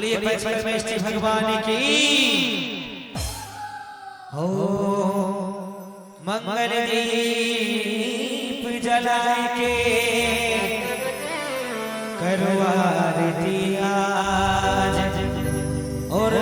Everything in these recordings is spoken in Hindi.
बोलिए परमेश्वर भगवान की हो। मंगल दीप जलाए के करो आरती आज और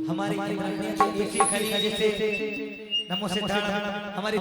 हमारी नमो सिद्धार्थ हमारी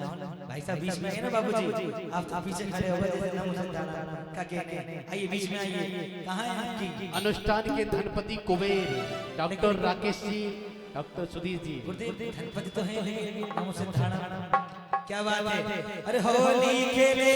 भाई साहब बीच में है ना बाबूजी, आप तो पीछे खड़े हो गए जैसे नमो सिद्धाराम का कहते हैं। आइए बीच में आइए। कहाँ है आपकी अनुष्ठान के धनपति कुबेर डॉक्टर राकेश जी, डॉक्टर सुधीर जी। गुरुदेव धनपति तो है नमो सिद्धाराम, क्या बात है। अरे होली खेले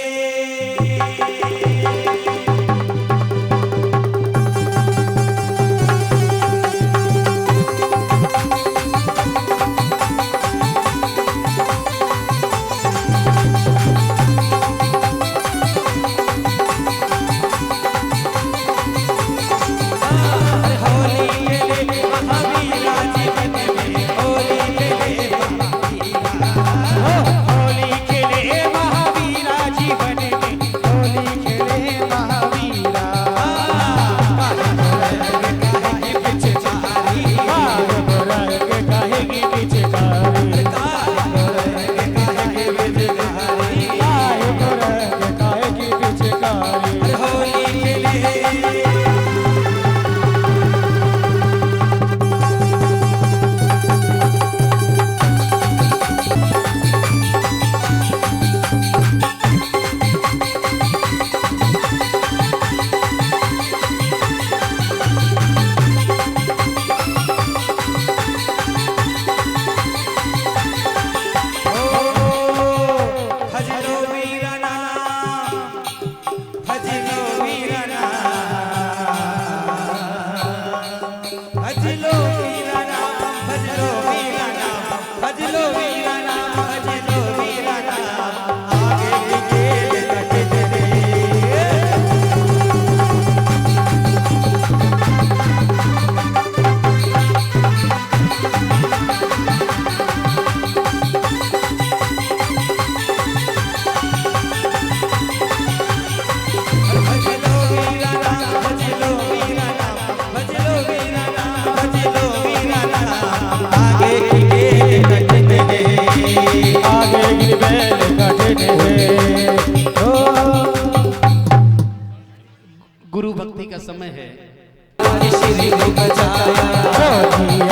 गुरु भक्ति का समय है।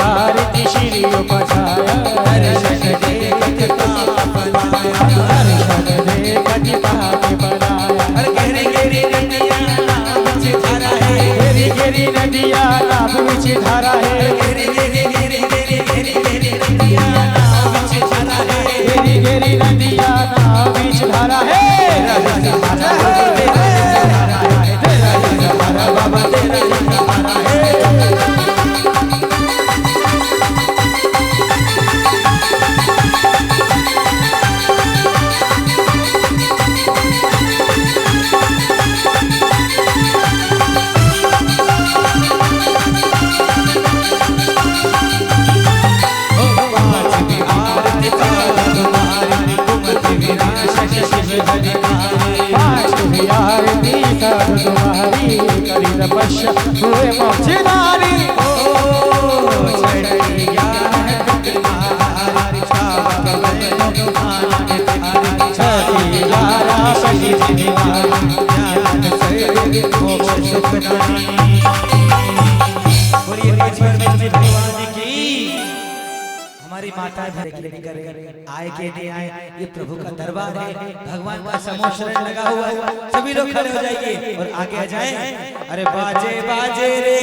आरती श्री उपजाया दर्शन दे गति पाके बनाया। घेरी घेरी नदिया नाम से धारा है, घेरी घेरी नदिया नाम विच धारा है। घेरी घेरी घेरी घेरी घेरी घेरी नदिया नाम से धारा है, घेरी घेरी नदिया नाम विच धारा है। बाबा तेरा सहारा है। तुम्हारी करी तपस्या हुए मोक्षदारी। हमारी माता आए के नहीं आए, ये प्रभु का दरबार है, भगवान का समोशरण लगा हुआ है। सभी लोग खड़े हो जाइए और आगे आ जाएं। अरे बाजे बाजे रे,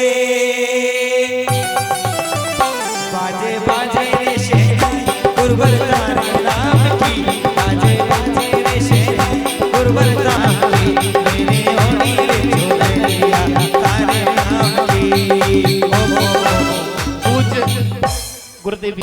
बाजे बाजे रे शेरा गुरुवरता राम की, बाजे बाजे रे शेरा गुरुवरता की, मेरे ओनी रे झोलिया तारे नाम की। पूज्य गुरुदेव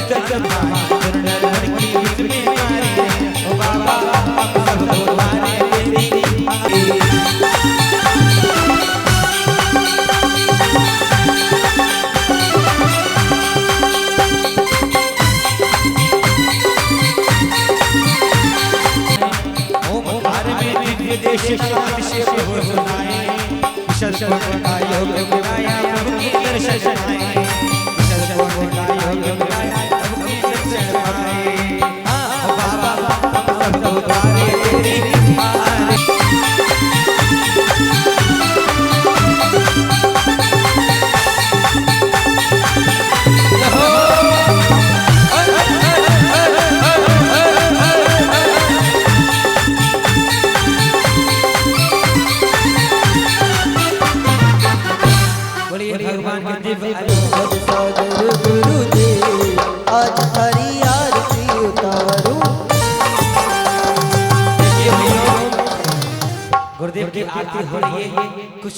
जग माए चरण की बीच में मारे ओ बाबा हम सबको तुम्हारे तेरी देश शांति से हो सुनाए विशल का योग गाया प्रभु की दर्शन आए विशल का योग गाया प्रभु की दर्शन पाए हां बाबा हम सब तुम्हारे तेरी मारे भगवान के दिव्य सागर गुरुदेव आज हरी आरती उतारो। गुरुदेव की आरती हो रही है कुछ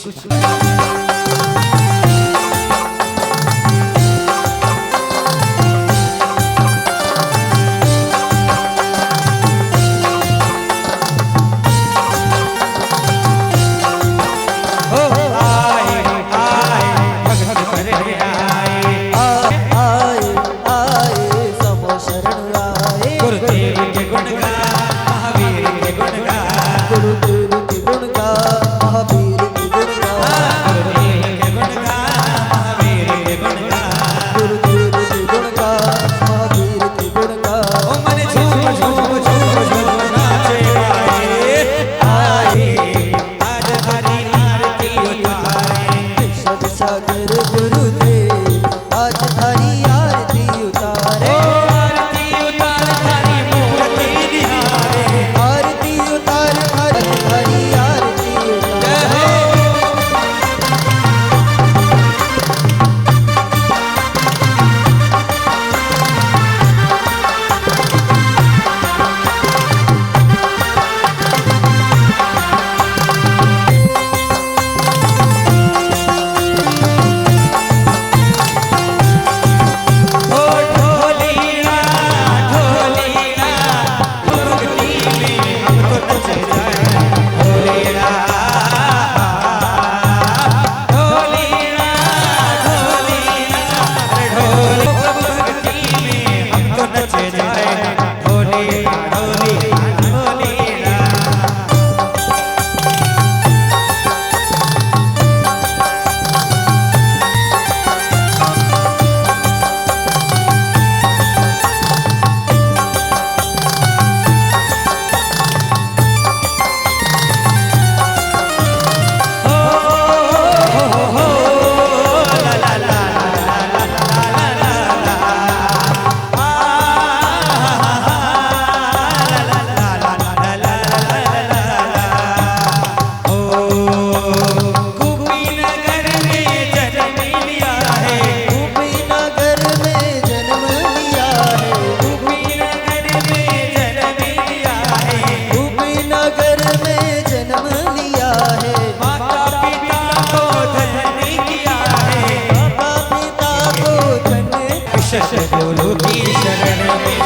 गुरु की शरण में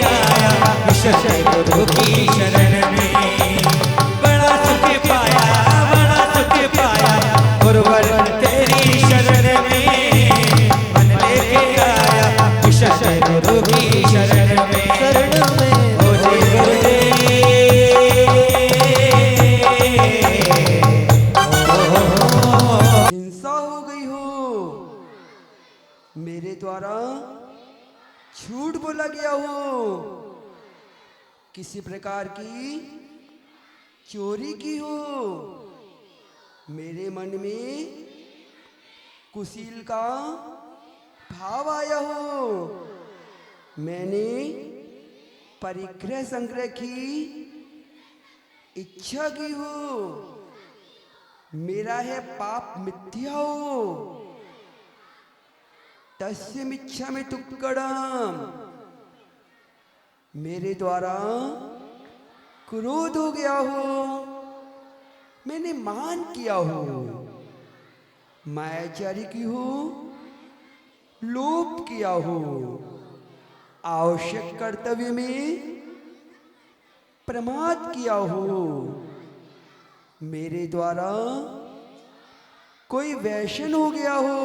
आया गुरु की शरण में बड़ा सुख पाया गुरुवर तेरी शरण में मन लेके आया गुरु की शरण में हो जय गुरुदेव हिंसा हो गई हो, मेरे द्वारा झूठ बोला गया हो, किसी प्रकार की चोरी की हो, मेरे मन में कुशील का भाव आया हो, मैंने परिग्रह संग्रह की इच्छा की हो, मेरा है पाप मिथ्या हो, तस्य मिच्छा में तुक्कड़म, मेरे द्वारा क्रोध हो गया हो, मैंने मान किया हो, मायाचारी की हो, लोप किया हो, आवश्यक कर्तव्य में प्रमाद किया हो, मेरे द्वारा कोई वैशन हो गया हो,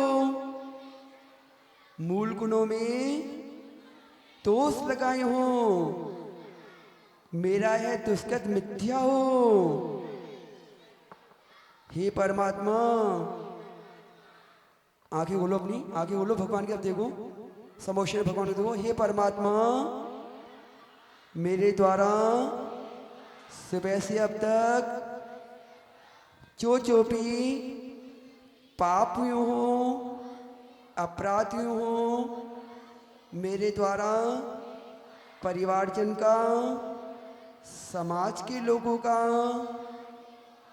मूल गुणों में दोष लगाए हो, मेरा है दुष्कृत मिथ्या हो। हे परमात्मा, आंखें खोलो, अपनी आंखें खोलो, भगवान की तरफ देखो, समोशन भगवान को देखो। हे परमात्मा, मेरे द्वारा सुबह से अब तक जो भी पाप हुए हो, अपराध हुए हो, मेरे द्वारा परिवारजन का, समाज के लोगों का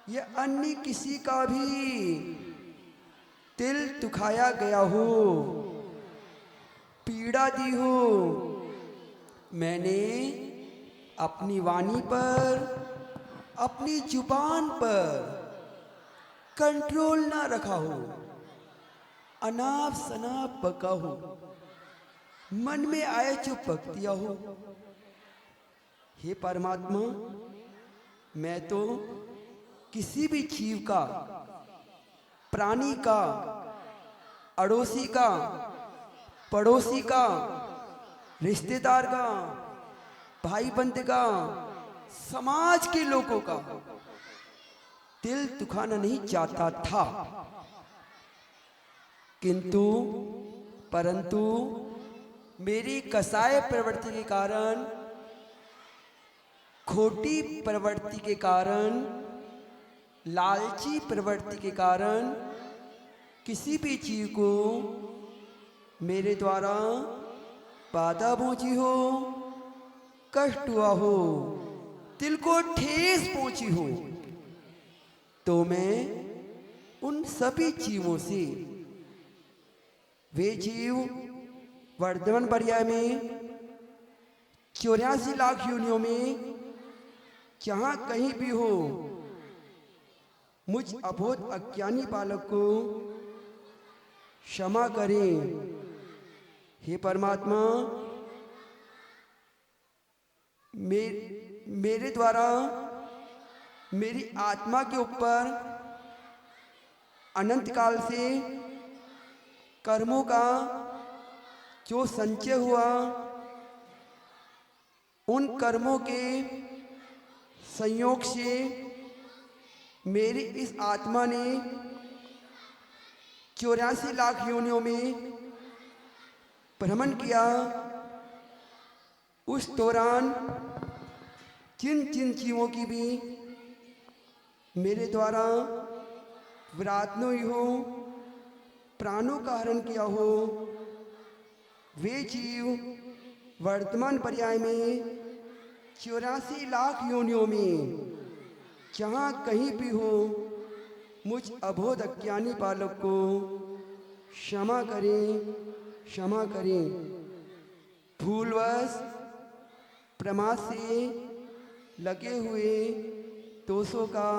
या अन्य किसी का भी दिल दुखाया गया हो, पीड़ा दी हो, मैंने अपनी वाणी पर, अपनी जुबान पर कंट्रोल ना रखा हो, अनाप शनाप बका हो, मन में आए जो बक दिया हो। हे परमात्मा, मैं तो किसी भी जीव का, प्राणी का, अड़ोसी का, पड़ोसी का, रिश्तेदार का, भाई बंद का, समाज के लोगों का दिल दुखाना नहीं चाहता था, किंतु परंतु मेरी कसाय प्रवृत्ति के कारण, खोटी प्रवृत्ति के कारण, लालची प्रवृत्ति के कारण किसी भी चीज को मेरे द्वारा बाधा पहुंची हो, कष्ट हुआ हो, दिल को ठेस पहुंची हो, तो मैं उन सभी जीवों से, वे जीव वर्धमान पर्याय में 84 लाख योनियों में जहां कहीं भी हो, मुझ अबोध अज्ञानी बालक को क्षमा करें। हे परमात्मा, मेरे द्वारा मेरी आत्मा के ऊपर अनंत काल से कर्मों का जो संचय हुआ, उन कर्मों के संयोग से मेरी इस आत्मा ने 84 लाख योनियों में भ्रमण किया। उस दौरान जिन जिन जीवों की भी मेरे द्वारा विराधन हुई हो, प्राणों का हरण किया हो, वे जीव वर्तमान पर्याय में 84 लाख योनियों में जहाँ कहीं भी हो, मुझ अबोध अज्ञानी बालक को क्षमा करें, क्षमा करें। भूलवश प्रमाद से लगे हुए दोषों का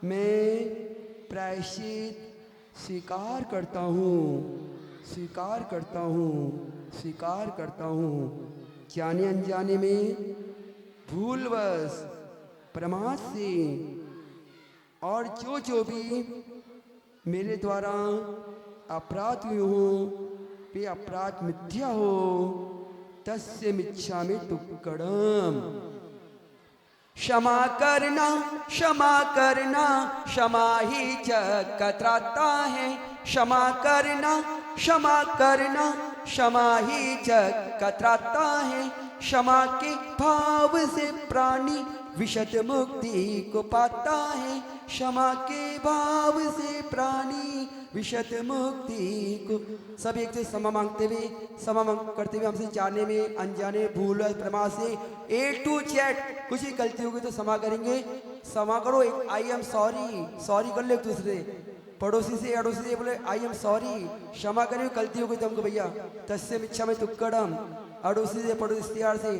मैं प्रायश्चित स्वीकार करता हूँ, स्वीकार करता हूँ, स्वीकार करता हूँ। जाने अनजाने में भूलवश प्रमाद से और जो भी मेरे द्वारा अपराध हुए हो, वे अपराध मिथ्या हो, तस्य मिच्छामि दुक्कडम। क्षमा करना, क्षमा करना, क्षमा ही कतराता है। क्षमा करना, क्षमा करना, क्षमा ही कतराता है। क्षमा के भाव से प्राणी विशद मुक्ति को पाता है। क्षमा के भाव से प्राणी विशद मुक्ति को। सब एक से क्षमा मांगते हुए, क्षमा करते हुए हमसे जाने में अनजाने भूल प्रमाद से A to Z कुछ ही गलती होगी तो क्षमा करेंगे। क्षमा करो, एक आई एम सॉरी, सॉरी कर ले एक दूसरे, पड़ोसी से अड़ोसी से बोले आई एम सॉरी, क्षमा करें गलती हो गई तो हमको भैया। तस्य मिच्छा में तुक्कडम, अड़ोसी से पड़ोसी रिश्तेदार से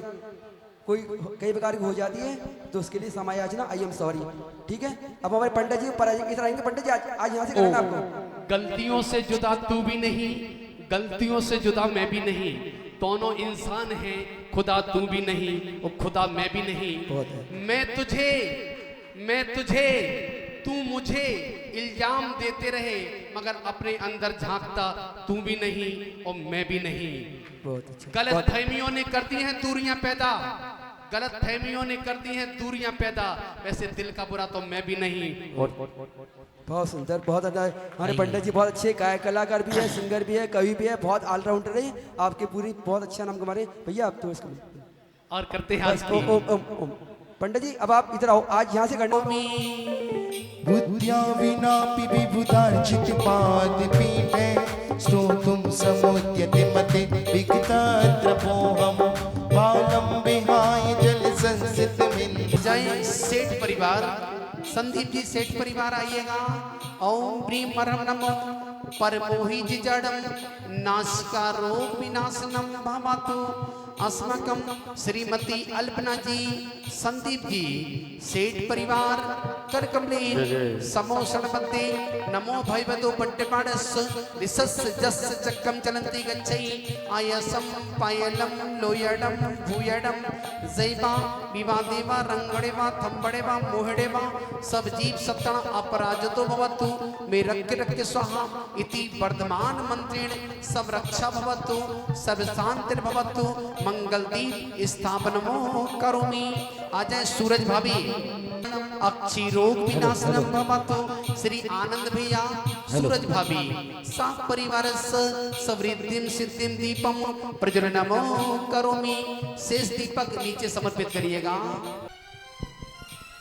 कोई कई प्रकार की हो जाती है तो उसके लिए क्षमा याचना, आई एम सॉरी। ठीक है, अब हमारे पंडित जी ऊपर इधर आएंगे। पंडित जी आज यहाँ से करना आपको। गलतियों से जुदा तू भी नहीं, गलतियों से जुदा मैं भी नहीं, दोनों इंसान हैं, खुदा तू भी नहीं और खुदा मैं भी नहीं। मैं तुझे तू मुझे इल्जाम देते रहे, मगर अपने अंदर झांकता तू भी नहीं और मैं भी नहीं। बहुत अच्छा। गलत फहमियों ने कर दी हैं दूरियां पैदा, गलत फहमियों ने कर दी हैं दूरियां पैदा, वैसे दिल का बुरा तो मैं भी नहीं। बहुत सुंदर, बहुत अच्छा। हमारे पंडित जी बहुत अच्छे गायक कलाकार भी है, सिंगर भी है, कवि भी है, बहुत ऑलराउंडर है आपके, पूरी बहुत अच्छा नाम कमा रहे भैया आप तो इसको। और करते हैं आज ओम ओम ओम ओम। पंडित जी अब आप इधर आओ, आज यहाँ से करना। बुद्ध्या विनापि विबुधार्चित पाद पीठे स्तोतुं समुद्यते मते विगतत्र पोहम बालम विहाय जल संसित मिल। जय सेठ परिवार, संदीप जी सेठ परिवार आइएगा। ओम प्रीम परम नमो परमोहि जिजड़म नासिका रोग विनाशनम भवतु अस्मकम। श्रीमती अल्पना जी, संदीप जी सेठ परिवार कर कमलेन समोषण बंदे नमो भैवदो बड्डेपाडस दिसस जस चक्कम चलंती गच्छई आयसम पायलम लोयडम भूयडम जैबा विवादेवा रंगड़ेवा थंबड़ेवा मोहड़ेवा सब जीव सत्तण अपराजतो भवतु मे रक्के स्वाहा इति वर्धमान मंत्रेण सब रक्षा भवतु सब शांतिर भवतु मंगल दीप स्थापनमो करोमि। आ जाए सूरज भाभी, अक्षी रोग विनाशनम भवतु श्री आनंद भैया, सूरज भाभी सा परिवार सवृद्धिम सिद्धिम दीपम प्रज्वलनमो करोमि। शेष दीपक नीचे समर्पित करिएगा।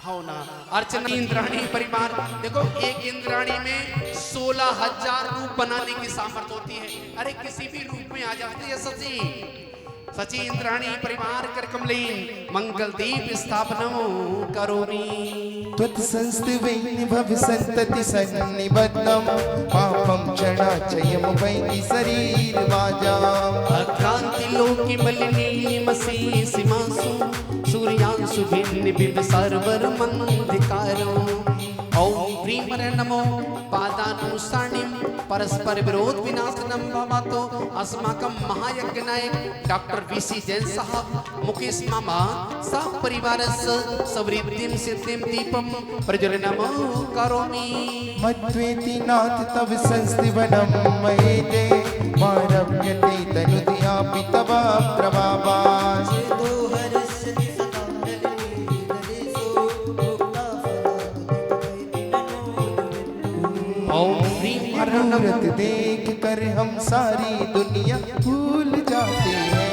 हो ना अर्चना इंद्राणी परिवार, देखो एक इंद्राणी में 16,000 रूप बनाने की सामर्थ्य होती है। अरे किसी भी रूप में आ जाती है सची। सची इंद्राणी परिवार कर कमलीन मंगल दीप स्थापनमो करोमि। त्वत्संस्थिवेन भव संतति सन्निबद्धं पापं क्षणाचयं वैति शरीर वाजाम्। अक्रांति लोकी बलिनी मसी सीमासु सूर्यांशु भिन्न विभ सर्वर मंधिकारो। ओम प्रीम नमो पादानुसारणिम परस्पर विरोध विनाशनम भवतु अस्माकं महायज्ञ नायक डॉक्टर वीसी जैन साहब, मुकेश मामा सा परिवार सवृद्धिम सिद्धिम दीपम प्रज्वलनमो करोमि। मद्वेति नाथ तव संस्थिवनं मयेते मारव्यते तनुदयापि तव प्रभावात्। मूरत देख कर हम सारी दुनिया भूल जाते हैं।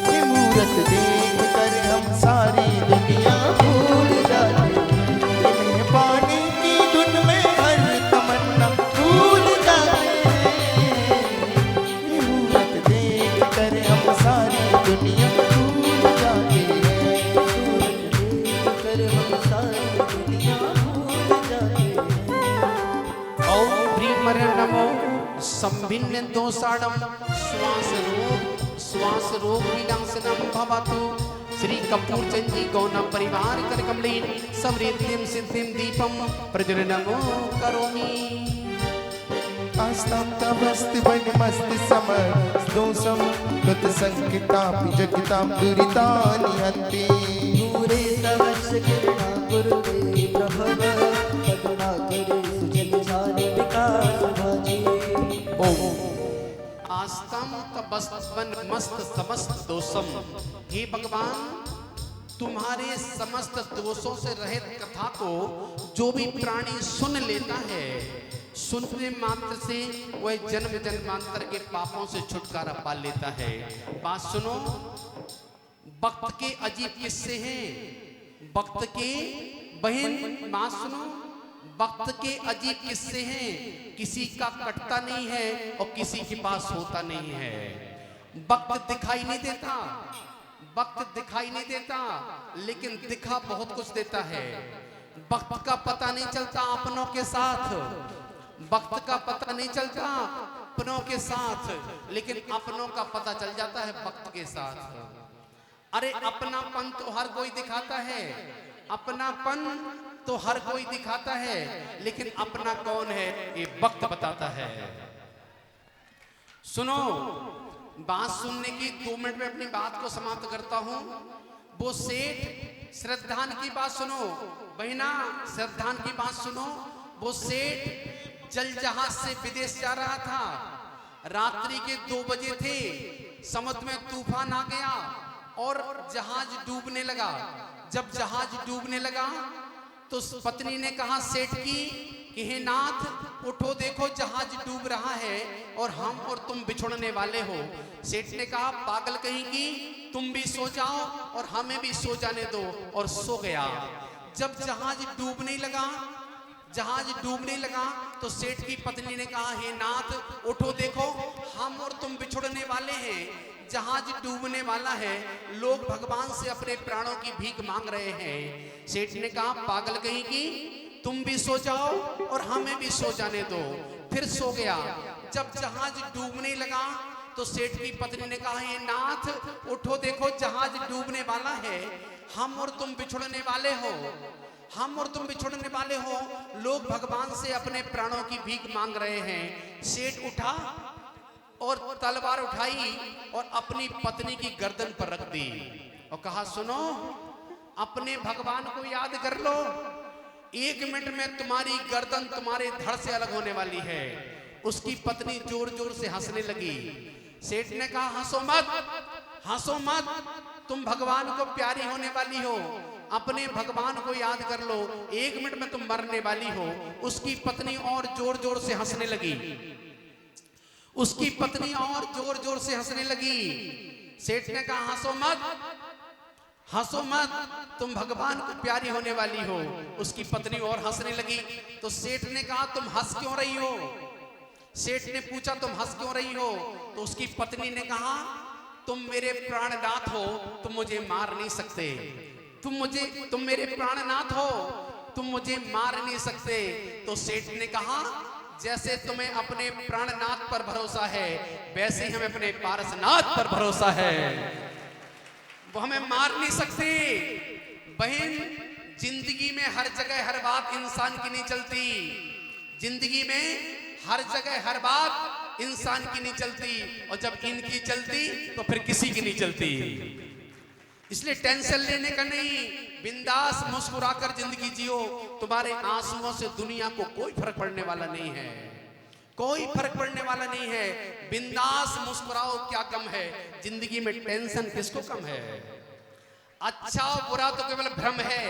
ये मूरत देख कर हम सारी दुनिया भूल जाते हैं। इन्हें पानी की धुन में हर तमन्ना भूल जाते हैं। ये मूरत देख कर हम सारी दुनिया भूल जाते हैं। देख कर हम सारी दुनिया भूल जाते हैं। ओम प्रीमर नमो संभिन्न दोषाणम श्वास रोग विनाशनम भवतु श्री कपूर चंद जी गौना परिवार कर कमलीन समृद्धिम सिद्धिम दीपम प्रज्वलनमो करोमि। आस्तां तवस्ति वनमस्ति समस्तोषं कृतसंकितापि जगतां दुरितानि हन्ति। दूरे तवस्य किरणा कुरुते प्रभव करुणाकरे सुजन जाने विकास भाजी। ओम आस्तां तवस्वन मस्त समस्त दोषम। हे भगवान, तुम्हारे समस्त दोषों से रहित कथा को जो भी प्राणी सुन लेता है, सुनने मात्र से वह जन्म जन्मांतर के पापों से छुटकारा पा लेता है। बात सुनो, वक्त के अजीब किस्से हैं। वक्त के बहन बात सुनो, वक्त के अजीब किस्से हैं। किसी का कटता नहीं है और किसी के पास होता नहीं है। वक्त दिखाई नहीं देता, वक्त दिखाई नहीं देता, लेकिन दिखा बहुत कुछ देता है। वक्त का पता नहीं चलता अपनों के साथ, वक्त का पता नहीं चलता अपनों के साथ, लेकिन अपनों का पता चल जाता है वक्त के साथ। अरे अपनापन तो हर कोई दिखाता है, अपनापन तो हर कोई दिखाता है, लेकिन अपना कौन है ये वक्त बताता है। सुनो, बात सुनने की 2 मिनट में अपनी बात को समाप्त करता हूं। वो सेठ श्रद्धान की बात सुनो, बहना श्रद्धान की बात सुनो। वो सेठ जल जहाज से विदेश जा रहा था, रात्रि के 2 बजे थे, समुद्र में तूफान आ गया और जहाज डूबने लगा। जब जहाज डूबने लगा तो पत्नी ने कहा सेठ की कि हे नाथ उठो, देखो जहाज डूब रहा है और हम और तुम बिछुड़ने वाले हो। सेठ ने कहा पागल कहीं की, तुम भी सो जाओ और हमें भी सो जाने दो, और सो गया। जब जहाज डूबने लगा तो सेठ की पत्नी ने कहा हे नाथ उठो, देखो हम और तुम बिछुड़ने वाले हैं, जहाज डूबने वाला है, लोग भगवान से अपने प्राणों की भीख मांग रहे हैं। सेठ ने कहा पागल कहीं की, तुम भी सो जाओ और हमें भी सो जाने दो। फिर सो गया। जब जहाज डूबने लगा तो सेठ की पत्नी ने कहा हे नाथ उठो, देखो जहाज डूबने वाला है, हम और तुम बिछुड़ने वाले हो, लोग भगवान से अपने प्राणों की भीख मांग रहे हैं। सेठ उठा और तलवार उठाई और अपनी पत्नी की गर्दन पर रख दी और कहा सुनो, अपने भगवान को याद कर लो, 1 मिनट में तुम्हारी गर्दन तुम्हारे धड़ से अलग होने वाली है। उसकी पत्नी जोर जोर से हंसने लगी। सेठ ने कहा हंसो मत, तुम भगवान को प्यारी होने वाली हो, अपने भगवान को याद कर लो, 1 मिनट में तुम मरने वाली हो। उसकी पत्नी और जोर जोर से हंसने लगी। सेठ ने कहा हंसो मत, तुम भगवान को प्यारी होने वाली हो। उसकी पत्नी और हंसने लगी। तो सेठ ने कहा तुम हंस क्यों रही हो? सेठ ने पूछा तुम हंस क्यों रही हो? तो उसकी पत्नी ने कहा तुम मेरे प्राणनाथ हो, तुम मुझे मार नहीं सकते, तुम मेरे प्राणनाथ हो, तुम मुझे मार नहीं सकते। तो सेठ ने कहा जैसे तुम्हें अपने प्राणनाथ पर भरोसा है, वैसे ही हमें अपने पारसनाथ पर भरोसा है, वो हमें मार नहीं सकते। बहन, जिंदगी में हर जगह हर बात इंसान की नहीं चलती, जिंदगी में हर जगह हर बात इंसान की नहीं चलती, और जब इनकी चलती तो फिर किसी की नहीं चलती। इसलिए टेंशन लेने का नहीं, बिंदास मुस्कुराकर जिंदगी जियो। तुम्हारे आंसुओं से दुनिया को कोई फर्क पड़ने वाला नहीं है, कोई फर्क पड़ने वाला नहीं है। बिंदास मुस्कुराओ, क्या कम है जिंदगी में, टेंशन किसको कम है। अच्छा और बुरा तो केवल भ्रम है,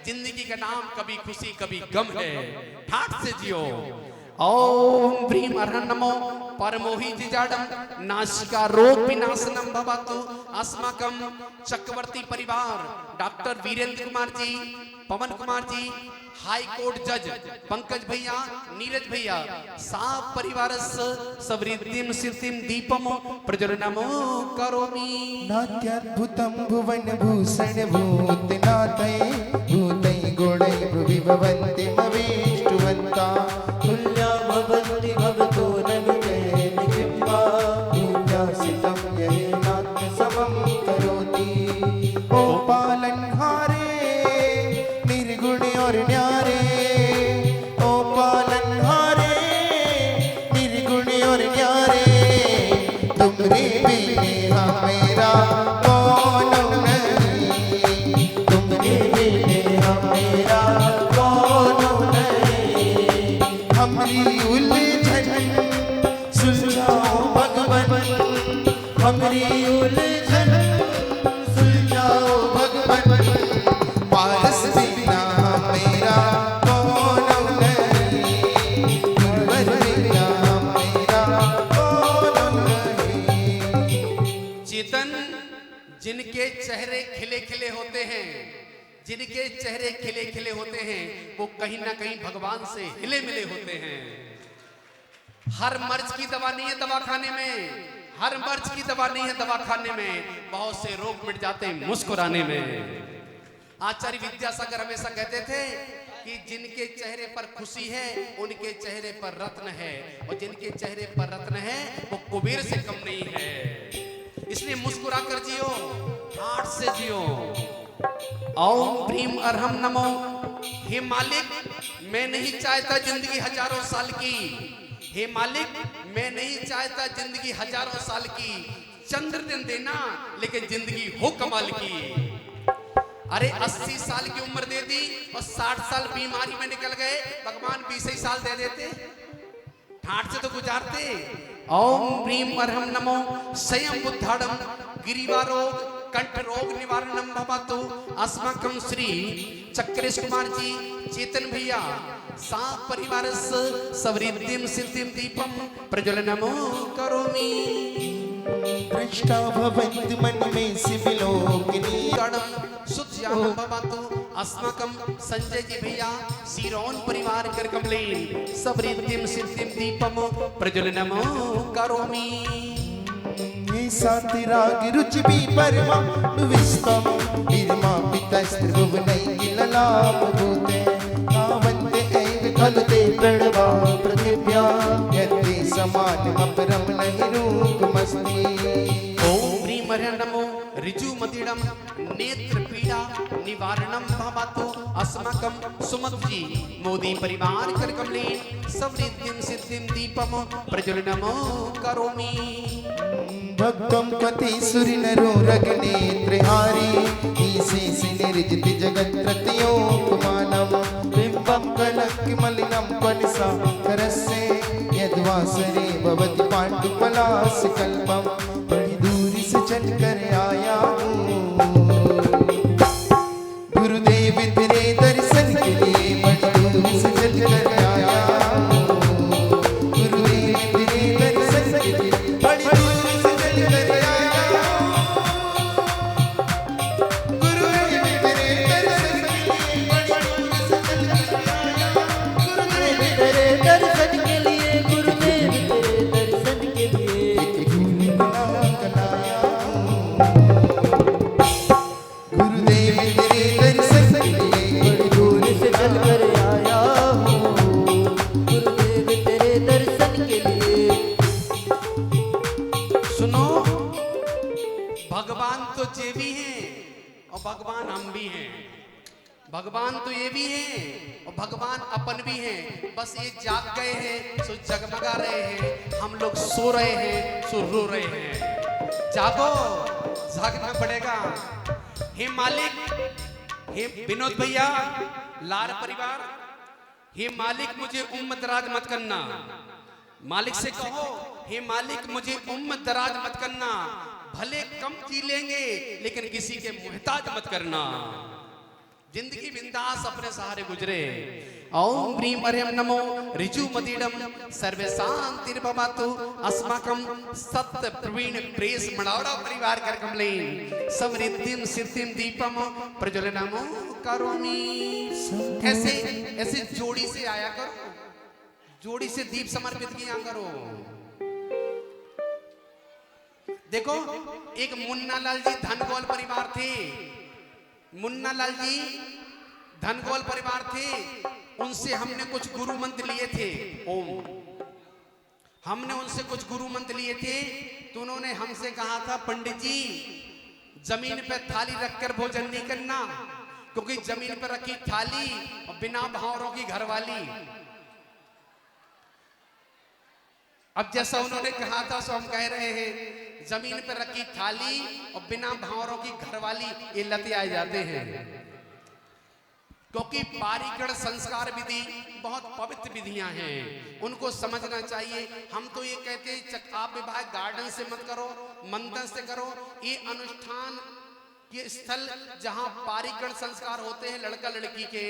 जिंदगी का नाम कभी खुशी कभी गम है। ठाठ से जियो। ओम ह्रीं अर्हं नमो परमोहि जिजाडम नासिका रोग विनाशनम भवतु। अस्माकं चक्रवर्ती परिवार डॉक्टर वीरेंद्र कुमार जी, पवन कुमार जी, हाई कोर्ट जज पंकज भैया, नीरज भैया, साफ परिवार सवृद्धिम सिद्धिम दीपम प्रज्वलनमो करोमि। नाट्याद्भुतं भुवन भूषण भूतनाथै भूतै गुणै भुविभवन्ति मवेष्टुवन्ता तुल्या भवन्ति भवतो ननुते निकिम्बा भूत्यासितं येनात्म समं करोति। ओ पालनहारे निर्गुण और न्यारे, ओ पालनहारे निर्गुण और न्यारे, तुमरे बिना मेरा कौन नहीं, तुमरे बिना मेरा कौन नहीं। हमरी उलझन सुलझाओ भगवन, हमरी उलझन सुलझाओ भगवन। पारस बिना मेरा कौन नहीं, गुरुवर बिना मेरा कौन नहीं। चेतन, जिनके चेहरे खिले खिले होते हैं, जिनके चेहरे खिले खिले होते हैं, वो कहीं ना कहीं भगवान से हिले मिले होते हैं। हर मर्ज की दवा नहीं है दवाखाने में, हर मर्ज की दवा नहीं है दवाखाने में, बहुत से रोग मिट जाते हैं मुस्कुराने में। आचार्य विद्यासागर हमेशा कहते थे कि जिनके चेहरे पर खुशी है उनके चेहरे पर रत्न है, और जिनके चेहरे पर रत्न है वो कुबेर से कम नहीं है। इसलिए मुस्कुरा कर जियो, ठाठ से जियो। ओम ह्रीं अर्हं नमो। हे मालिक, मैं नहीं चाहता जिंदगी हजारों साल की, हे मालिक, मैं नहीं चाहता जिंदगी हजारों साल की, चंद्र दिन देना, लेकिन जिंदगी हो कमाल की। अरे 80 साल की उम्र दे दी और 60 साल बीमारी में निकल गए, भगवान 20 ही साल दे देते, ठाठ से तो गुजारते। ओम ह्रीम अर्हम नमो स्वयं बुद्धाड़म गिरिवारोग कंठ रोग निवारणम भवतु अस्माकं श्री चक्रेश कुमार जी, चेतन भैया, सा परिवार सवृद्धिम सिद्धिम दीपम प्रज्वलनमो करोमि। दृष्टा भवन्तु मन में सिविलोकिनी शुद्ध्याम भवतु अस्माकं संजय जी भैया, सिरोन परिवार कर कमलेन सवृद्धिम सिद्धिम दीपम प्रज्वलनमो करोमि। साति राग रुचि भी परमा विस्तम निर्मा पितस्त्रिभुवनैकिललाम भूते तावन्ते एव खलु ते प्रणवा पृथिव्या यत्ते समानमपरं नहि रूपमस्ति। ओम ह्रीम नमो ऋजु मदिडम नेत्र पीड़ा निवारणम भवतु अस्माकं सुमत जी मोदी परिवार कर कमलेन सवृद्धिम सिद्धिम दीपम प्रज्वलनमो करोमि। भक्तं पति सुरिनरो रगनेत्रहारी ईशेषि निर्जित जगत्प्रत्योपमानं बिम्बं कलङ्किमलिनं पनिसा करस्य यद्वासरे भवति पाण्डुपलाशकल्पं बड़ी दूरी से चल कर आया हूँ गुरुदेव तेरे दर्शन के लिए, बड़ी दूरी से चल कर आया हूँ गुरुदेव तेरे दर्शन के लिए, बड़ी दूरी से चल कर आया गुरुदेव तेरे दर्शन के लिए, बड़ी दूरी से चल कर आया गुरुदेव तेरे दर्शन के लिए, गुरुदेव तेरे दर्शन के लिए एक भूल बना कनाया गुरुदेव तेरे दर्शन के लिए, बड़ी दूरी से चल कर आया हूँ गुरुदेव तेरे दर्शन के लिए। सुनो, भगवान तो ये भी हैं और भगवान हम भी हैं, भगवान तो ये भी हैं और भगवान अपन भी हैं, बस ये जाग गए हैं सो जगमगा रहे हैं, हम लोग सो रहे हैं सो रो रहे हैं। जागो, जागना पड़ेगा। हे मालिक, हे विनोद भैया, लार परिवार, हे मालिक मुझे उम्र दराज मत करना, मालिक से कहो हे मालिक मुझे उम्र दराज मत करना, भले कम जी लेंगे लेकिन किसी के मुहताज मत करना, जिंदगी बिंदास अपने सहारे गुजरे। ओम ह्रीम अर्हम नमो ऋजु मदिडम सर्वे शांतिर्भवतु अस्माकं सत्य प्रवीण प्रेस मड़ौड़ा परिवार कर कमलेन समृद्धिम सिद्धिम दीपम प्रज्वलनमो करोमि। ऐसे ऐसे जोड़ी से आया करो, जोड़ी से दीप समर्पित किया करो। देखो, एक मुन्ना लाल जी धनगोल परिवार थे, मुन्ना लाल जी धनगोल परिवार थे, उनसे हमने कुछ गुरु मंत्र लिए थे। ओम, हमने उनसे कुछ गुरु मंत्र लिए थे, तो उन्होंने हमसे कहा था पंडित जी जमीन पे थाली रखकर भोजन नहीं करना, क्योंकि जमीन पर रखी थाली और बिना भावरों की घरवाली। अब जैसा उन्होंने कहा था सो हम कह रहे हैं, जमीन पर रखी थाली और बिना भावरों की घरवाली, ये लते आ जाते हैं, क्योंकि पारीगण संस्कार विधि बहुत पवित्र विधियां हैं, उनको समझना चाहिए। हम तो ये कहते हैं आप विवाह गार्डन से मत करो, मंदिर से करो, ये अनुष्ठान ये स्थल जहां पारीगण संस्कार होते हैं लड़का लड़की के,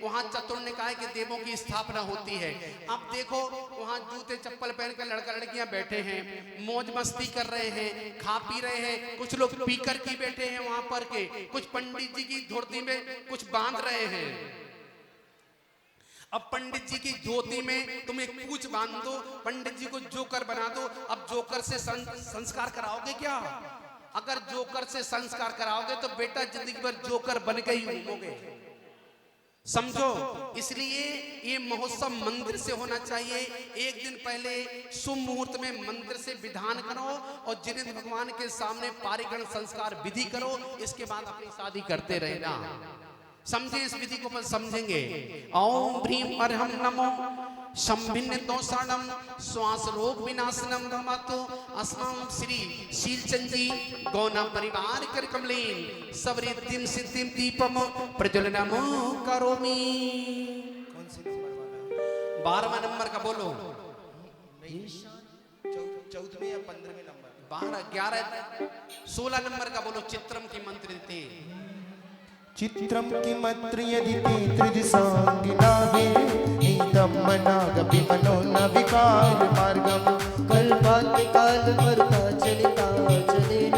वहां चतुर्निकाय के देवों की स्थापना होती है। अब देखो वहां जूते चप्पल पहनकर लड़का लड़कियां बैठे हैं, मौज मस्ती कर रहे हैं, खा पी रहे हैं, कुछ लोग पीकर की बैठे हैं वहां पर के, कुछ पंडित जी की धोती में कुछ बांध रहे हैं। अब पंडित जी की धोती में तुम एक पूछ बांध दो, पंडित जी को जोकर बना दो, अब जोकर से संस्कार कराओगे क्या? अगर जोकर से संस्कार कराओगे तो बेटा जिंदगी भर जोकर बन के ही घूमोगे, समझो। इसलिए ये महोत्सव मंदिर से होना चाहिए। एक दिन पहले शुभ मुहूर्त में मंदिर से विधान करो और जिनेंद्र भगवान के सामने पारीगण संस्कार विधि करो, इसके बाद अपनी शादी करते रहना। समझे, इस विधि को समझेंगे। ओम ह्रीम अर्हम नमो संभिन्न दोषाणम श्वास रोग विनाशनम भवतु अस्मां श्री शीलचंद जी गौना परिवार कर कमलेन सवरिद्धिम सिद्धिम दीपम प्रज्वलनम करोमि। 12वां नंबर का बोलो। 14वें या 15वें नंबर 12 11 16 नंबर का बोलो। चित्रम की मंत्र थे चित्रम किमत्र यदि ते त्रिदिशांगिनावे नीतम मनागपि मनो न विकार मार्गम कल्पांत काल मरुता चलिता चलेन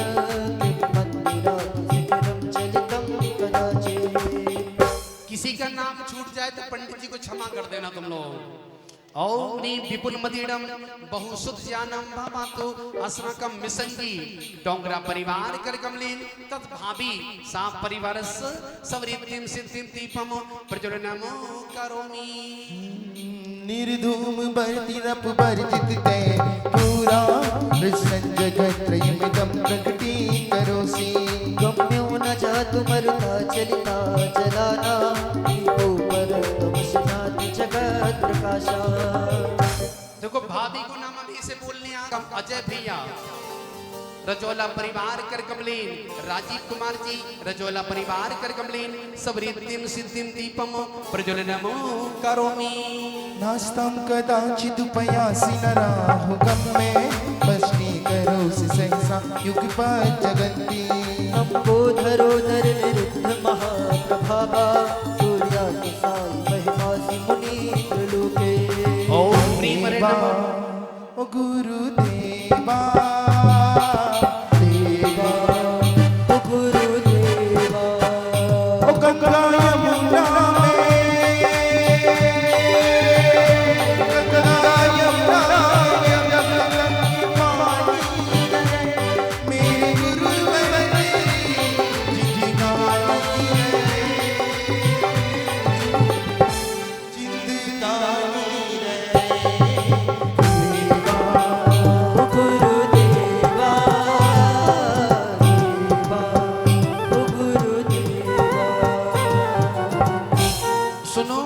मंदिरात शिखरम चलितम कदाचित्। किसी का नाम छूट जाए तो पंडित जी को क्षमा कर देना तुम लोग। ओम नी विपुल मदिरम बहुसुत ज्ञानम भवतु अस्माकं मिसंगी डोंगरा परिवार कर कमलेन तत् भाभी सा परिवारस सवरिद्धिम सिद्धिम दीपम प्रज्वलनम करोमि। निर्धूम बर्तिरप बर्जित ते पूरा कृष्ण जगत त्रयमिदं प्रकटी करोसि गम्यो न जातु मरुता चलिता चलाना दीपो परतमस्नाति जगत प्रकाशा। देखो भाभी को नाम अभी से बोलने आ अजय भैया रजोला परिवार कर कमलेन राजीव कुमार जी रजोला परिवार कर कमलेन सवरिद्धिम सिद्धिम दीपम प्रज्वलनम करोमि। नास्तं कदाचिदुपयासि नराहु गम्ये वशीकरोसि सहसा युगपत् जगन्ति अम्बोधरोदर निरुद्ध महाप्रभावा सूर्याति साई महिमासि मुनीन्द्रलोके। ओम ह्रीं हरे नमः। ओ गुरुदेवा ओ गुरुदेवा ओ गंगा यमुना मेरे गुरुवर ओ गुरुदेवा देवा ओ गुरुदेवा। सुनो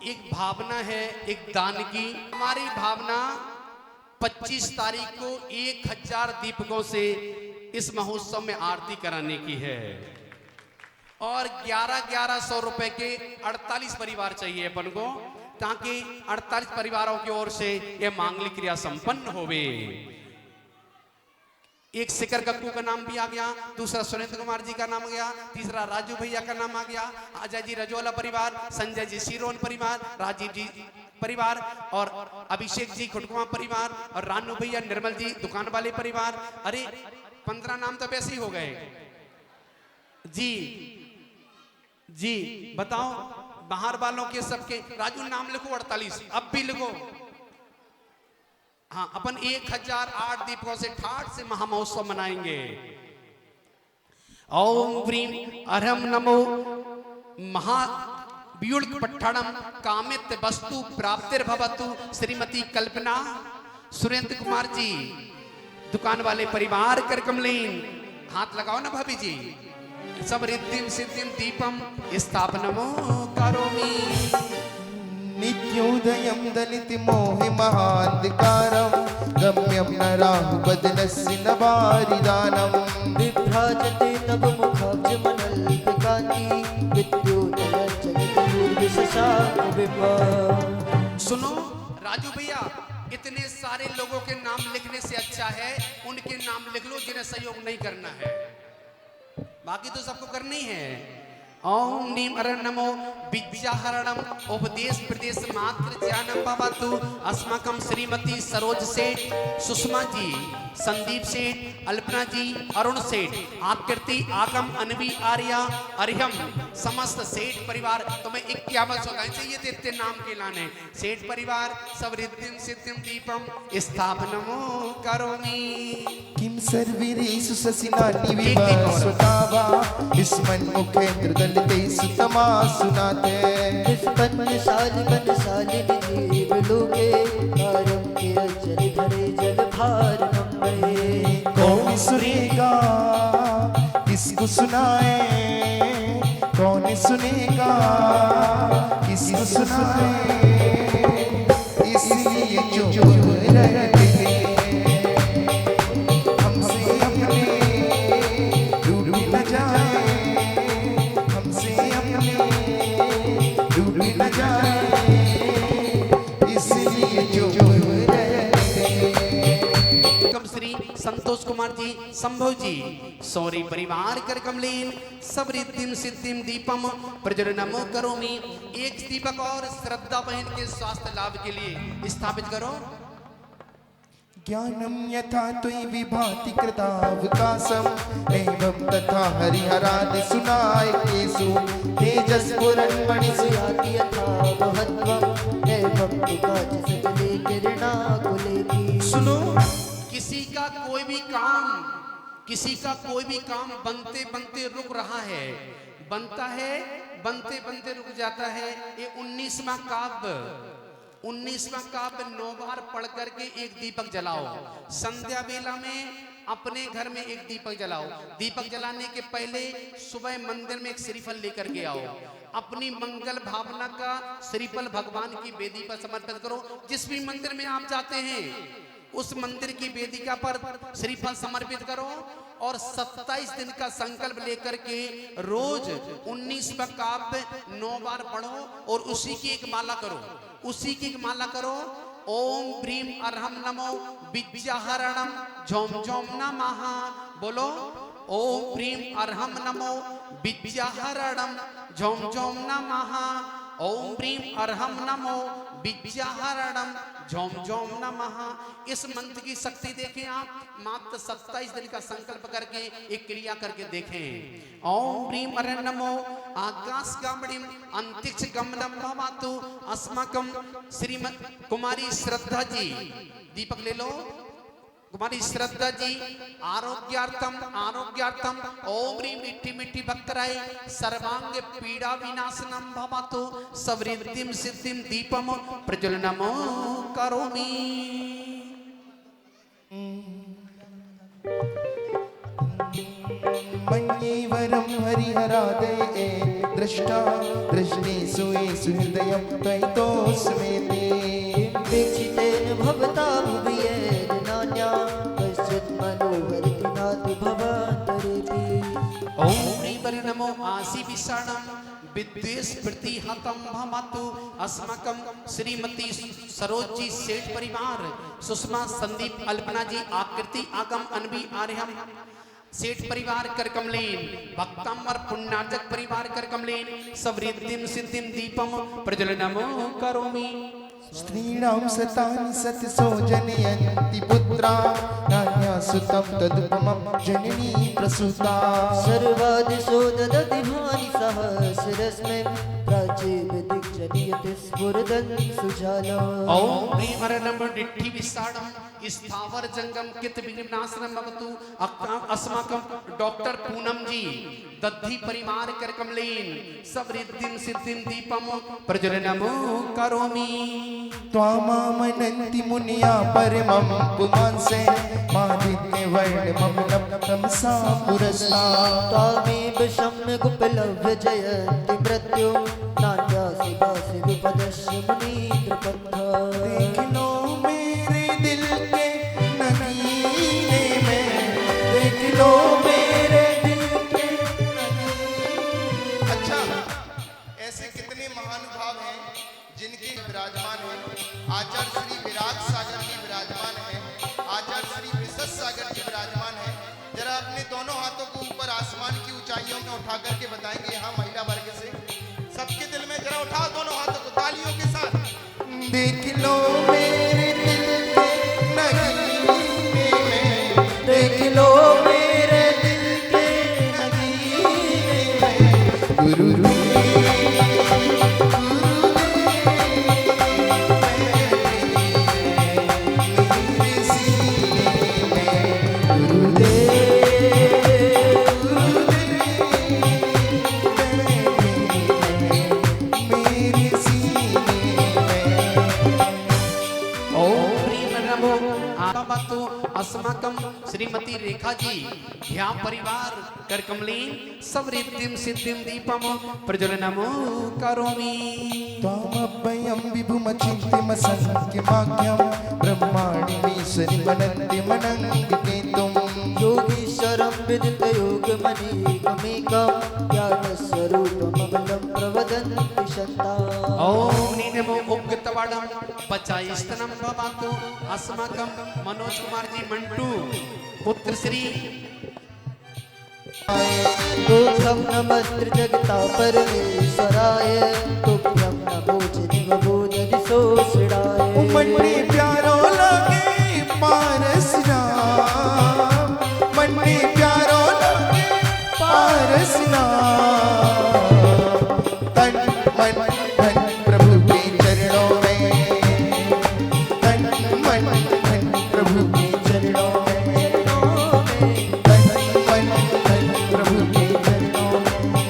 एक भावना है एक दान की। हमारी भावना 25 तारीख को 1000 दीपकों से इस महोत्सव में आरती कराने की है और 1100 रुपए के 48 परिवार चाहिए अपन को ताकि 48 परिवारों की ओर से यह मांगलिक क्रिया संपन्न होवे। एक शिखर कक्कू का नाम भी आ गया, दूसरा सुरेंद्र कुमार जी का नाम आ गया, तीसरा राजू भैया का नाम आ गया, अजय जी रजोला परिवार, संजय जी सिरोन परिवार, राजीव जी परिवार और अभिषेक जी खुटकुआ परिवार और रानू भैया निर्मल जी दुकान वाले परिवार। अरे 15 नाम तो वैसे ही हो गए जी। जी बताओ बाहर वालों के सबके राजू नाम लिखो 48 अब भी लिखो। हाँ अपन 1008 दीपकों से ठाठ से महामहोत्सव मनाएंगे। ओम व्रीम अरहम नमो महाव्यूढ़ पट्टणम कामित वस्तु प्राप्तिर्भवतु श्रीमती कल्पना सुरेंद्र कुमार जी दुकान वाले परिवार कर कमलेन। हाथ लगाओ ना भाभी जी। सब रिद्धिम सिद्धिम दीपम स्थापनमो करोमि। नित्योदयं दलित मोहि महान्धकारं गम्यं न राहुबदनस्य न वारिदानम् विभ्राजते नव मुखाब्जमनल्पिकान्ति विद्योदयज्जगद्गुरुर्विशशाक विभा। सुनो राजू भैया इतने सारे लोगों के नाम लिखने से अच्छा है उनके नाम लिख लो जिन्हें सहयोग नहीं करना है, बाकी तो सबको करना ही है। ओम नीम अर नमो विद्याहरणम उपदेश प्रदेश मात्र ज्ञानम भवतु अस्माकं श्रीमती सरोज सेठ, सुषमा जी, संदीप सेठ, अल्पना जी, अरुण सेठ, आकृति, आगम, अनवी, आर्या, अरिहम समस्त सेठ परिवार। तुम्हें 51 सौगाएं चाहिए थे इतने नाम के लाने। सेठ परिवार सब रिद्धिम सिद्धिम दीपम स्थापनमो करोमि। किं सर्विरेषु शशिनानि विभासुतावा स्मन्मुखेन्द्र दलितेषु तमासुनाथे निष्पन्नशालिनी जीवलोके कार्यं किरज्जल धरे जलभारणं वहे। कौन सुनेगा किसको सुनाए, कौन सुनेगा किसको सुनाए। इसलिए चुप रहते हैं, हमसे अपने रूठ न जाए, हमसे अपने रूठ न जाए, इसलिए चुप रहते हैं। कम श्री संतोष कुमार जी, संभव जी, सौरी परिवार कर कमलीन सबरिद्धिम सिद्धिम दीपम प्रज्वलनम करोमि। एक दीपक और श्रद्धा बहन के स्वास्थ्य लाभ के लिए स्थापित करो। ज्ञानम यथा त्वयि विभाति कृतावकाशम एवं तथा हरिहरादि सुनाय केसु तेजस्फुरन् मणिषु याति यथा महत्वम् एवं तुकाच सकले किरणाकुलेति। सुनो, किसी का कोई भी काम बनते बनते रुक रहा है, बनता है बनते बनते रुक जाता है। ये 19वां काव्य 9 बार पढ़ करके एक दीपक जलाओ। संध्या बेला में अपने घर में एक दीपक जलाओ। दीपक जलाने के पहले सुबह मंदिर में एक श्रीफल लेकर के आओ। अपनी मंगल भावना का श्रीफल भगवान की वेदी पर समर्पित करो। जिस भी मंदिर में आप जाते हैं उस मंदिर की वेदिका पर श्रीफल समर्पित करो और 27 दिन का संकल्प लेकर के रोज 19वां काव्य 9 बार पढ़ो और उसी की एक माला करो। ओम प्रीम अरहम नमो विद्याहरणम झोम झोम नमः। बोलो, ओम प्रीम अरहम नमो विद्याहरणम झोम झोम नमः। ओम प्रीम अरहम नमो विद्याहरणम झोम झोम नमः। इस मंत्र की शक्ति देखें आप, मात्र 27 दिन का संकल्प करके एक क्रिया करके देखें। ओम प्रीम अरहम नमो आकाश गमणिम अंतरिक्ष गमनम भवातु अस्माकं श्रीमती कुमारी श्रद्धा जी, दीपक ले लो। कुमारी श्रद्धा जी आरोग्यार्थम ओम ह्रीं मिट्टी मिट्टी भक्तराय सर्वांग पीड़ा विनाशनम भवतु सवृद्धिम सिद्धिम दीपम प्रज्वलनम करोमि। मन्येवरं हरिहरादये दृष्टा दृष्टिषु येषु हृदयं त्वयितोऽस्मीति। वीक्षितेन भवता भुवयेन नान्या कश्चित् मनोहरति नाति भवान्तरेति। ओम ह्रीं नमो आसि विषाणं विद्वेष प्रतिहतं भवतु अस्माकं श्रीमती सरोज जी सेठ परिवार, सुषमा संदीप अल्पना जी आकृति आगम अनबी आर्यम सेठ परिवार कर कमलेन भक्तंबर पुण्यार्जक परिवार कर कमलेन सवृद्धिम सिद्धिम दीपम प्रज्वलनम करोमि। स्त्रीणां सतानि सतसो जनयन्ति पुत्रा नान्या सुतं तदुपमं जननी प्रसूता। सर्वादिशो ददति भानि सहस्रस्मिन् प्राचीन दिग्जनियति स्फुरदन् सुजाला। ओम ह्रीं डिट्ठी विषाणं स्थावर जंगम कित विनाशनम भवतु अस्माकं डॉक्टर पूनम जी दद्धि परिवार कर कमलेन सवृद्धिम सिद्धिम दीपम प्रज्वलनम करोमि। त्वामामनन्ति मुनिया परमं पुमांसे मादित्य वर्णममलं तमसा पुरस्ता। तामेव सम्यक् उपलभ्य जयन्ति मृत्यु नान्या शिवासि विपदस्य मुनीन्द्रपन्था। देख लो मेरे दिल के नगीने में, देख लो मेरे दिल के नगीने। अच्छा, ऐसे कितने महानुभाव हैं जिनके विराजमान हैं। आचार्य श्री विराट सागर जी विराजमान हैं, आचार्य श्री विशेष सागर जी विराजमान हैं। जरा अपने दोनों हाथों को ऊपर आसमान की ऊंचाइयों में उठा करके बताएंगे यहाँ महिला वर्ग से। सबके दिल में जरा उठाओ दोनों हाथों को तालियों के साथ। देख लो मेरे दिल के नगीने में, देख लो मेरे दिल के नगीने में। गुरु देखा जी ध्यान परिवार कर कमलीन सब रिद्धिम सिद्धिम दीपम प्रज्वलनमो करोमि त्वामभयं विभुमचिन्त्यमसङ्ख्यमाख्यं ब्रह्माण्डमीश्वरि मनन्त्यमनङ्गिकेतुम् योगीश्वरं विदितयोगमनीकमेकं ज्ञानस्वरूपममलं प्रवदन्ति शता ओम नीनमो उग्गतवाडं पचायस्तनं भवातु अस्माकं मनोज कुमार जी मंटू पुत्र श्री तुभ्यं नमस्त्र जगता परमेश्वराय तुभ्यं नमो दिशोषिणाय मन्ने प्यारो लगे पारसना मन्ने प्यारो लगे पारसना तन मन धन प्रभु के चरणों में तन मन धन प्रभु के चरणों में तन मन धन प्रभु के चरणों में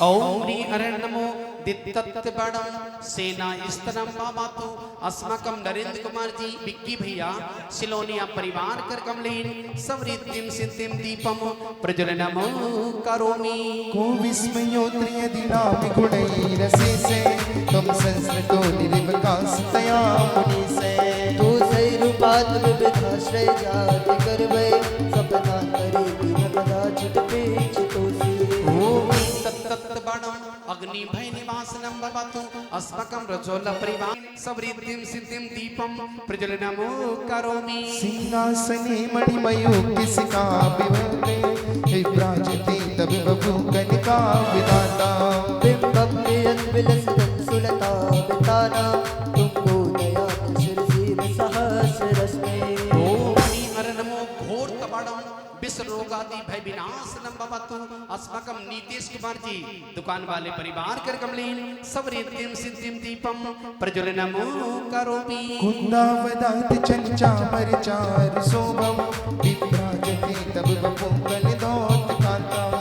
ओम नी अरे नमो दित्तत्तबड़ं सेना स्तनं भवातु अस्माकं नरेंद्र कुमार जी बिक्की भैया सिलोनिया परिवार कर कमलीन समृद्धिम सिद्धिम दीपम प्रज्वलनमो करोमि को विस्मयोत्रियदिनामि गुणैरसेसे त्वं संस्कृतो निर्विकासतया मुनिसे तू सैरूपात विविधाश्रय जाति करवै सपना करे बिन कदाचित पेक्षितोषि ओम तत्तत्तबड़ं अग्नि भय निवासनं भवतु अस्माकं रजोल परिवार समृद्धिम सिद्धिम दीपम प्रज्वलनमो करोमि सिंहासने मणिमयो किसका विवरे विभ्राजते तब बभू कनिका विधाता बिंबं नियत विलसितं सुलता विताना तुमको दया शिरसी सहस्रस्मे ओम नी अरे नमो घोर तबड़ं विश्व रोगादि भय विनाशनं भवतु अस्माकं नीतीश कुमार जी दुकान वाले परिवार कर कमलीन समृद्धिम सिद्धिम दीपम प्रज्वलनमो करोमि कुन्दावदात चंचामर चार शोभम विभ्राजते तब बभू कनिदोत कांतम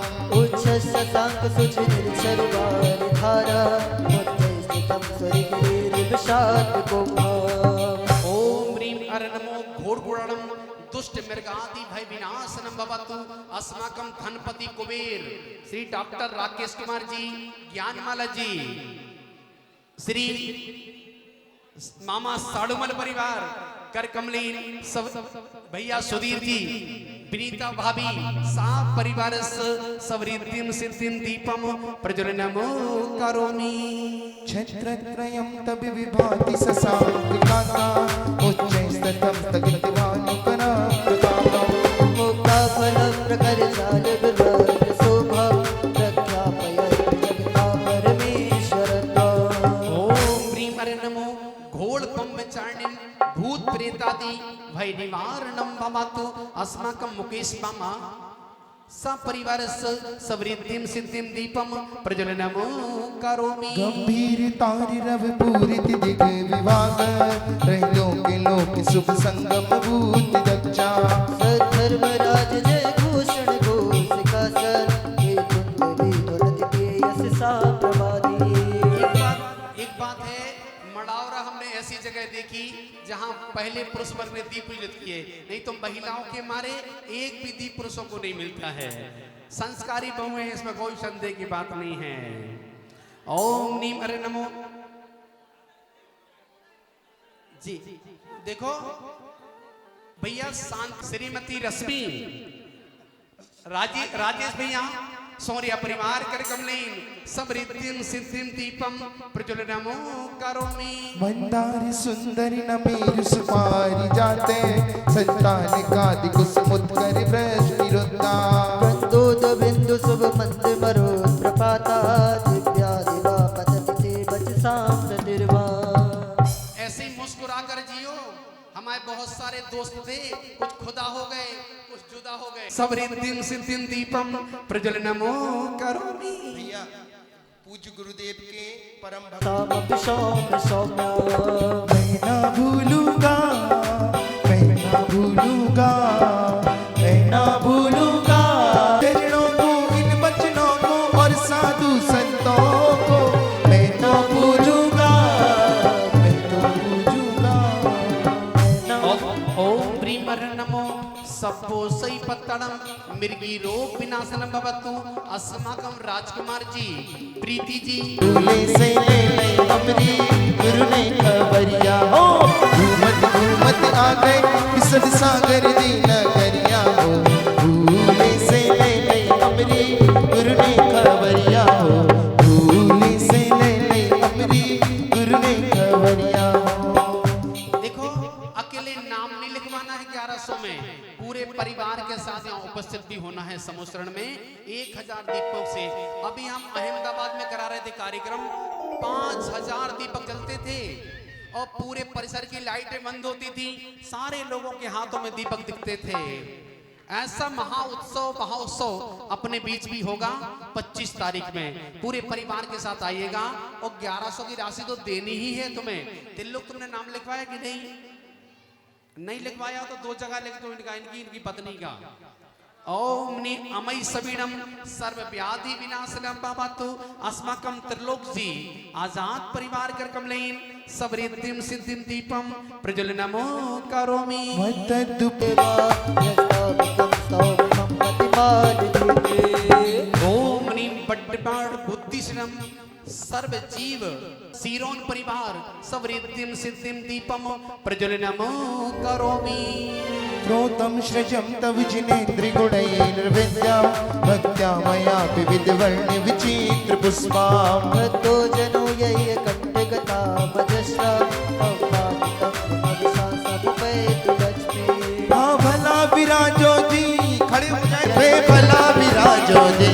उच्छ्वसांक सुचिर सर्वार धारा मुच्चैस्थितं स्वरिगिरिर्विषाद कुम्भम् ओम ह्रीं अरे नमो घोर गुणम दुष्ट मृगादि भय विनाशनम भवतु अस्माकं धनपति कुबेर श्री डॉक्टर राकेश कुमार जी ज्ञानमाला जी श्री मामा साड़ूमल परिवार कर कमलीन सब भैया सुधीर जी विनीता भाभी साफ परिवार सवृद्धिम सिद्धिम दीपम प्रज्वलनमो करोमि छत्रत्रयं तब विभाति ससांगकाता उच्चैस्ततं स्थगितवानुकराप्रतापम् मुक्ताफलं प्रकरजाल विभ्रत शोभं प्रख्यापयत् जगता परमेश्वरत्वम् ओम ह्रीं अरे नमो घोड़ ब्रह्मचारिणीं भूत प्रेतादि भय निवारणं भवतु अस्माकं मुकेश मामा सपरिवार सवृद्धिं सिद्धिं दीपम प्रज्वलनमो करोमि गंभीर तारि रव पूरित दिग विवाह रहिलों के लोक सुख संगम भूति दक्षा सद्धर्मराज जय घोषण घोषिकासर हे कुंडली ध्वनित के यश सा प्रवादी एक बात है मड़ावरा हमने ऐसी जगह देखी जहां पहले पुरुष वर्ग ने दीप प्रज्वलित किए नहीं तो महिलाओं के मारे एक भी दीप पुरुषों को नहीं मिलता है संस्कारी बहु है इसमें कोई संदेह की बात नहीं है ओम नीम अरे नमो जी देखो भैया शांत श्रीमती रश्मि राजेश भैया सौर्या परिवार कर कमलीन समृद्धिम सिद्धिम दीपम प्रज्वलनमो करोमि मंदार सुंदरी नमीर सुपारी जाते संतान कादि कुसुमुत्कर वृष्टि रुद्धा कंदोद बिंदु शुभ मंद मरो प्रपाता दिव्या दिवा पतति ते बच सांप्रतिर्वा ऐसे ही मुस्कुरा कर जियो हमारे बहुत सारे दोस्त थे कुछ खुदा हो गए कुछ जुदा हो गए समृद्धिम सिद्धिम दीपम प्रज्वलनमो करोमि भैया पूज्य गुरुदेव के परम भक्त सामपि सौम्य सौम्या मैं ना भूलूंगा मैं ना भूलूंगा मैं ना भूलूंगा चरणों को इन बचनों को और साधु संतों को मैं तो पूजूंगा मैं तो पूजूंगा ओम प्रीमर नमो तोसई पत्तड़म मिर्गी रोग विनाशनम भवतु अस्माकम राजकुमार जी प्रीति जी दूल्हे से ले ले अमरी गुरु ने खबरिया हो घूमत घूमत आ गए किसन सागर दी नगरिया हो दूल्हे से ले ले अमरी गुरु ने खबरिया हो दूल्हे से ले ले अमरी गुरु ने खबरिया हो। देखो अकेले नाम नहीं लिखवाना है 1100 में, पूरे परिवार के साथ यहाँ उपस्थित भी होना है समोसरण में 1000 दीपकों से। अभी हम अहमदाबाद में करा रहे थे कार्यक्रम, 5000 दीपक जलते थे और पूरे परिसर की लाइटें बंद होती थी, सारे लोगों के हाथों में दीपक दिखते थे। ऐसा महाउत्सव अपने बीच भी होगा 25 तारीख में। पूरे परिवार के साथ आइएगा और 1100 की राशि तो देनी ही है तुम्हें। तिल्लुक तुमने नाम लिखवाया कि नहीं? नहीं लिखवाया तो 2 जगह लिख दो, इनकी पत्नी का। ओम नि अमय सबीणम सर्व व्याधि विनाशनम भवतु अस्माकं त्रिलोक जी आजाद परिवार कर कमलेन सबरिद्धिम सिद्धिम दीपम प्रज्वलनमो करोमि ओम नि बड्डबाड़ बुद्धिशनम सर्व जीव सीरोन परिवार सबरिद्धिम सिद्धिम दीपम प्रज्वलनमो करोमि श्रोतं सृजं तव जिनेन्द्र गुणैर्विद्या भक्त्या मया विविध वर्ण विचित्र पुष्पां भक्तो जनो यय कंठगता भजस्रा हाँ भला विराजो जी खड़े हो जाए पे भला विराजो जी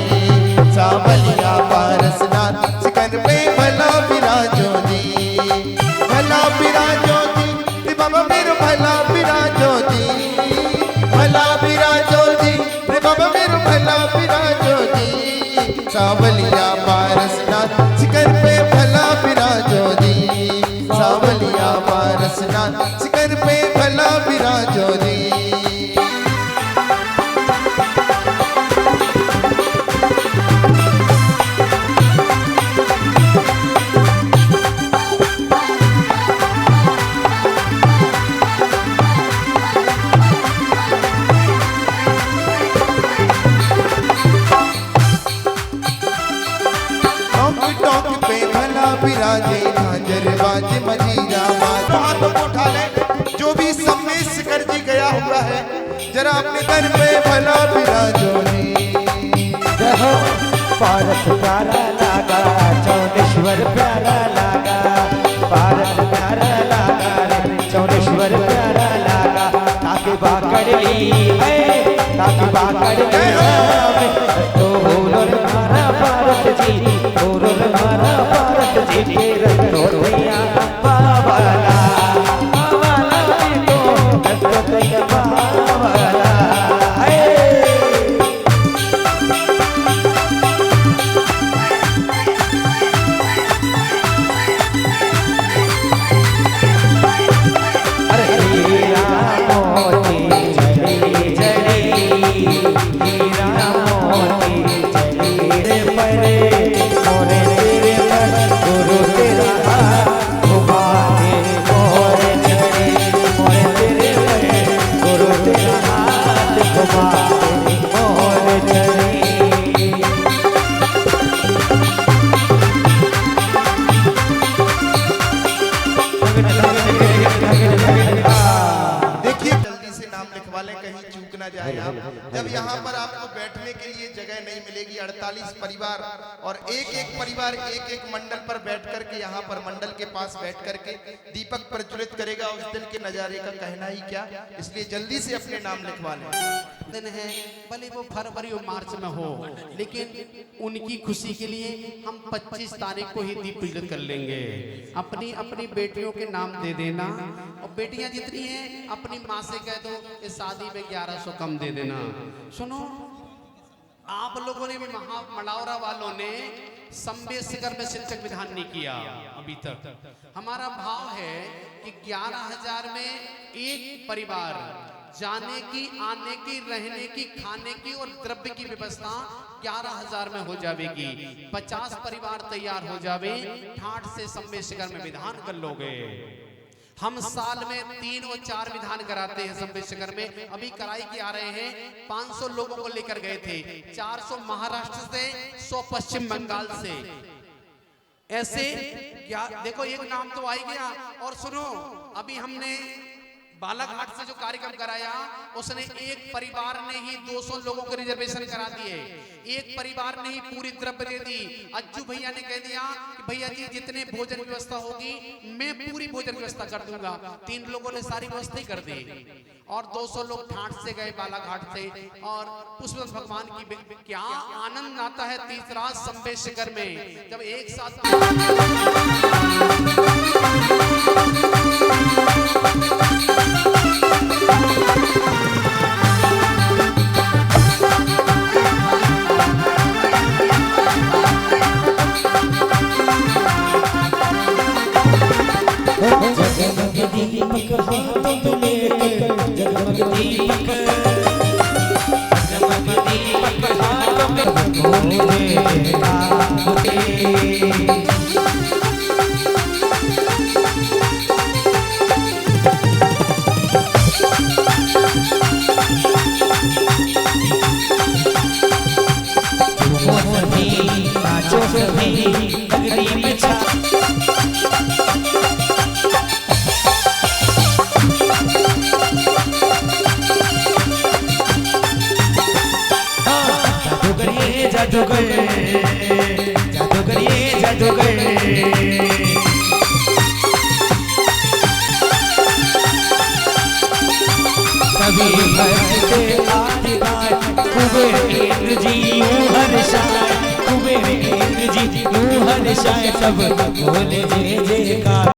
सावलिया पारसनाथ सिकंद पे भला विराजो जी भला विराजो जी बाबा मेरे भला विराजो जी भला विराजो जी बाबा मेरे भला विराजो जी सावलिया पारसनाथ सिकंद पे भला विराजो जी सावलिया पारसनाथ सिकंद पे भला विराजो जी। विराजे झांझर बाजे मजीरा बाज हाथों को उठा ले जो भी समय शिखर जी गया हुआ है जरा अपने घर पे भला विराजो जी। पारस प्यारा लागा चौनेश्वर प्यारा लागा पारस प्यारा लागा रे चौनेश्वर प्यारा लागा ताके बाकड़ ली है ताके बाकड़ ली तो बोलो मारा पारस जी बोलो मारा पारस जी के रंगो भैया बावाला बावाला तो रंगो बावाला जब यहाँ पर आपको बैठने के लिए जगह नहीं मिलेगी 48 परिवार और एक परिवार एक मंडल पर बैठ करके यहाँ पर मंडल के पास बैठ करके दीपक प्रज्वलित करेगा। उस दिन के नजारे का कहना ही क्या, इसलिए जल्दी से अपने नाम लिखवा लें। दिन है भले वो फरवरी और मार्च में हो, लेकिन उनकी खुशी के लिए हम 25 तारीख को ही दीप प्रज्वलित कर लेंगे। अपनी अपनी बेटियों के नाम दे देना और बेटियां जितनी हैं अपनी माँ से कह दो इस शादी में 1100 कम दे देना। सुनो, आप लोगों ने भी मलावरा वालों ने संबे शिखर में शिक्षक विधान नहीं किया अभी तक। हमारा भाव है कि 11,000 में एक परिवार जाने की, आने की, रहने की, खाने की और द्रव्य की व्यवस्था 11,000 में हो जाएगी। 50 परिवार तैयार हो जावे, ठाठ से संबे शिखर में विधान कर लोगे। हम साल में 3 और 4 विधान कराते हैं संबेशकर में। अभी कराई के आ रहे हैं, 500 लोगों को लेकर गए थे, 400 महाराष्ट्र से, 100 पश्चिम बंगाल से। ऐसे क्या देखो, एक नाम तो आ ही गया। और सुनो, अभी हमने बालाघाट से जो कार्यक्रम कराया, उसने एक परिवार ने ही 200 लोगों को रिजर्वेशन करा दिए। एक परिवार ने ही पूरी द्रव्य दे दी। अज्जू भैया ने कह दिया कि भैया जी जितने भोजन व्यवस्था होगी मैं पूरी भोजन व्यवस्था कर दूंगा। 3 लोगों ने सारी व्यवस्था ही कर दी। और 200 लोग ठाठ से गए बालाघाट से। और पुष्पदत्त भगवान की क्या आनंद आता है तीसरा संबेशकर में, जब एक साथ जगमग दीपक हाथों में लेकर, जगमग दीपक, जगमग दीपक हाथों में बोले होते। नाचो सभी नगरी में छा, जादूगर, जादूगर ये जादूगर। सभी भरते आदिवार, कुबेर इंद्र जी यूं हर्षाए, कुबेर इंद्र जी यूं हर्षाए, सब बोले जय जयकार।